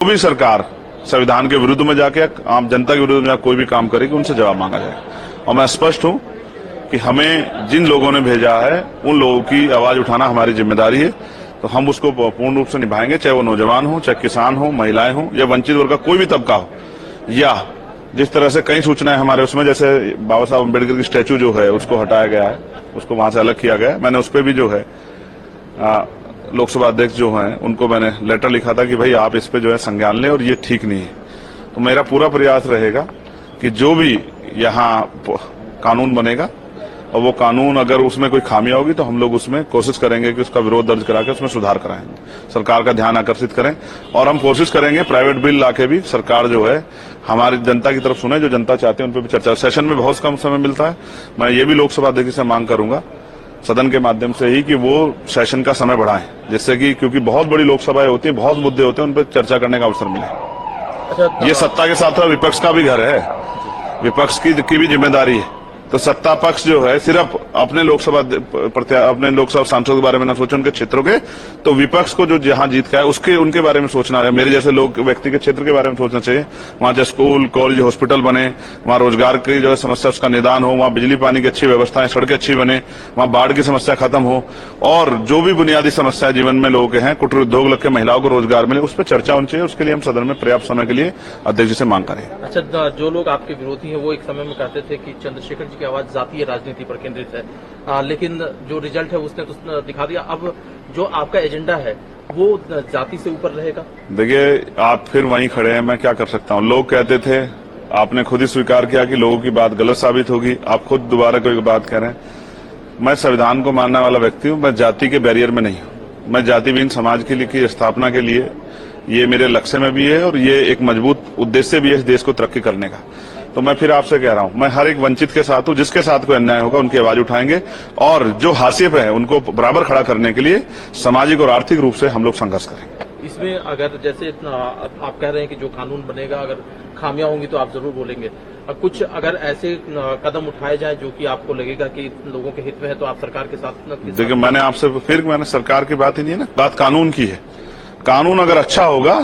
भी सरकार संविधान के विरुद्ध में जाके आम जनता के विरुद्ध में कोई भी काम करेगी, उनसे जवाब मांगा जाएगा। और मैं स्पष्ट हूं कि हमें जिन लोगों ने भेजा है उन लोगों की आवाज उठाना हमारी जिम्मेदारी है, तो हम उसको पूर्ण रूप से निभाएंगे, चाहे वो नौजवान हो, चाहे किसान हो, महिलाएं हो, या वंचित वर्ग का कोई भी तबका हो। या जिस तरह से कई सूचनाएं हमारे उसमें, जैसे बाबा साहब अम्बेडकर की स्टैचू जो है उसको हटाया गया है, उसको वहां से अलग किया गया है। मैंने उस पर भी जो है लोकसभा अध्यक्ष जो हैं उनको मैंने लेटर लिखा था कि भाई आप इस पे जो है संज्ञान लें और ये ठीक नहीं है। तो मेरा पूरा प्रयास रहेगा कि जो भी यहाँ कानून बनेगा और वो कानून अगर उसमें कोई खामियां होगी तो हम लोग उसमें कोशिश करेंगे कि उसका विरोध दर्ज करा के उसमें सुधार कराएंगे, सरकार का ध्यान आकर्षित करें। और हम कोशिश करेंगे प्राइवेट बिल लाके भी सरकार जो है हमारी जनता की तरफ सुने, जो जनता चाहते हैं उन पर भी चर्चा। सेशन में बहुत कम समय मिलता है, मैं ये भी लोकसभा अध्यक्ष से मांग करूंगा सदन के माध्यम से ही कि वो सेशन का समय बढ़ाएं, जिससे कि क्योंकि बहुत बड़ी लोकसभाएं होती हैं, बहुत मुद्दे होते हैं, उन पर चर्चा करने का अवसर मिले। अच्छा, ये सत्ता के साथ विपक्ष का भी घर है, विपक्ष की भी जिम्मेदारी है। तो सत्ता पक्ष जो है सिर्फ अपने लोकसभा सांसदों के बारे में ना सोचे, उनके क्षेत्रों के, तो विपक्ष को जो जहां जीत का है उसके उनके बारे में सोचना है। मेरे जैसे लोग व्यक्ति के क्षेत्र के बारे में सोचना चाहिए। वहां जो स्कूल कॉलेज हॉस्पिटल बने, वहां रोजगार की जो है समस्या उसका निदान हो, वहां बिजली पानी की अच्छी व्यवस्थाएं, सड़कें अच्छी बने, वहां बाढ़ की समस्या खत्म हो, और जो भी बुनियादी समस्या जीवन में लोगों के हैं, कुटीर उद्योग लग के महिलाओं को रोजगार मिले, उस पर चर्चा होनी चाहिए। उसके लिए हम सदन में पर्याप्त समय के लिए अध्यक्ष जी से मांग करें। अच्छा, जो लोग आपके विरोधी हैं वो एक समय में कहते थे कि चंद्रशेखर जी की आवाज जातीय राजनीति पर केंद्रित है, लेकिन जो रिजल्ट है उसने तो दिखा दिया। अब जो आपका एजेंडा है वो जाति से ऊपर रहेगा। देखिए, आप फिर वहीं खड़े हैं, मैं क्या कर सकता हूं। लोग कहते थे, आपने खुद ही स्वीकार किया कि लोगों की बात गलत साबित होगी, आप खुद दोबारा कोई बात कह रहे हैं। मैं संविधान को मानने वाला व्यक्ति हूं, मैं जाति के बैरियर में नहीं हूं। मैं जाति विहीन समाज की स्थापना के लिए, ये मेरे लक्ष्य में भी है और ये एक मजबूत उद्देश्य भी है इस देश को तरक्की करने का। तो मैं फिर आपसे कह रहा हूं, मैं हर एक वंचित के साथ हूं, जिसके साथ कोई अन्याय होगा उनकी आवाज उठाएंगे, और जो हाशिए पे है उनको बराबर खड़ा करने के लिए सामाजिक और आर्थिक रूप से हम लोग संघर्ष करेंगे। इसमें अगर जैसे आप कह रहे हैं कि जो कानून बनेगा अगर खामियां होंगी तो आप जरूर बोलेंगे, कुछ अगर ऐसे कदम उठाए जाए जो कि आपको लगेगा कि लोगों के हित में है तो आप सरकार के साथ। देखिए, मैंने आपसे फिर सरकार की बात ही नहीं है ना, बात कानून की है। कानून अगर अच्छा होगा